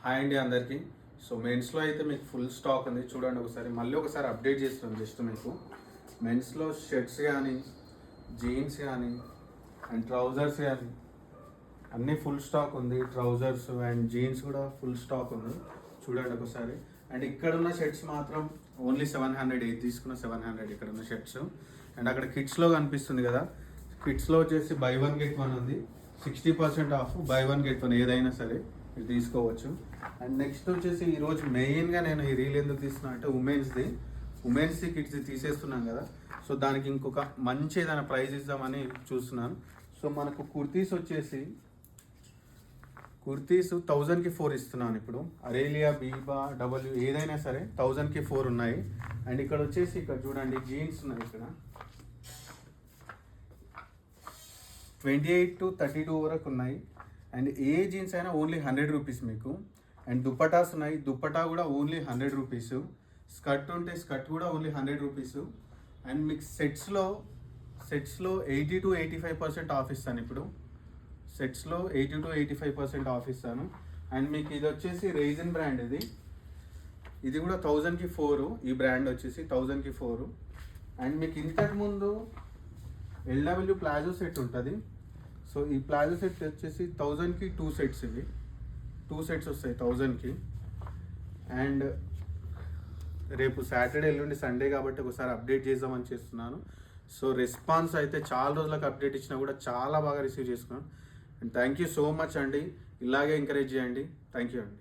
Hi అండి అందరికీ. So మెన్స్లో అయితే మీకు ఫుల్ స్టాక్ ఉంది, చూడండి ఒకసారి. మళ్ళీ ఒకసారి అప్డేట్ చేస్తున్నాం జస్ట్ మీకు. మెన్స్లో షర్ట్స్ కానీ, జీన్స్ కానీ అండ్ ట్రౌజర్స్ కానీ అన్నీ ఫుల్ స్టాక్ ఉంది. ట్రౌజర్స్ అండ్ జీన్స్ కూడా ఫుల్ స్టాక్ ఉంది, చూడండి ఒకసారి. అండ్ ఇక్కడ ఉన్న షర్ట్స్ మాత్రం ఓన్లీ 700, ఏది తీసుకున్న 700 ఇక్కడ ఉన్న షర్ట్స్. అండ్ అక్కడ కిడ్స్లో కనిపిస్తుంది కదా, కిడ్స్లో వచ్చేసి బై 1 get 1 ఉంది, 60% ఆఫ్. బై 1 get 1 ఏదైనా సరే మీరు తీసుకోవచ్చు. అండ్ నెక్స్ట్ వచ్చేసి ఈరోజు మెయిన్గా నేను ఈ రీల్ ఎందుకు తీస్తున్నా అంటే ఉమెన్స్ది కిడ్స్ది తీసేస్తున్నాం కదా, సో దానికి ఇంకొక మంచి ఏదైనా ప్రైజ్ ఇద్దామని చూస్తున్నాను. సో మనకు కుర్తీస్ 1000కి 4 ఇస్తున్నాను ఇప్పుడు. అరేలియా, బీబా, డబ్ల్యూ ఏదైనా సరే 1000కి 4 ఉన్నాయి. అండ్ ఇక్కడ వచ్చేసి ఇక్కడ చూడండి జీన్స్ ఉన్నాయి ఇక్కడ 28 to 32 వరకు ఉన్నాయి. అండ్ ఏ జీన్స్ అయినా ఓన్లీ 100 రూపీస్ మీకు. అండ్ దుప్పటాస్ ఉన్నాయి, దుప్పటా కూడా ఓన్లీ 100 రూపీస్. స్కర్ట్ ఉంటే స్కర్ట్ కూడా ఓన్లీ 100 రూపీస్. అండ్ మీకు సెట్స్లో 80 to 85% ఆఫ్ ఇస్తాను ఇప్పుడు. సెట్స్లో 80 to 85% ఆఫ్ ఇస్తాను. అండ్ మీకు ఇది వచ్చేసి రైజిన్ బ్రాండ్, ఇది కూడా 1000కి 4. ఈ బ్రాండ్ వచ్చేసి 1000కి 4. అండ్ మీకు ఇంతకుముందు LW ప్లాజో సెట్ ఉంటుంది. సో ఈ ప్లాజో సెట్ వచ్చేసి 1000కి 2 సెట్స్, ఇవి 2 సెట్స్ వస్తాయి 1000కి. అండ్ రేపు సాటర్డే, ఎల్లుండి సండే కాబట్టి ఒకసారి అప్డేట్ చేద్దామని చేస్తున్నాను. సో రెస్పాన్స్ అయితే చాలా రోజులకు అప్డేట్ ఇచ్చినా కూడా చాలా బాగా రిసీవ్ చేసుకున్నాను. And thank you so much అండి. ఇలాగే ఎంకరేజ్ చేయండి. థ్యాంక్ యూ అండి.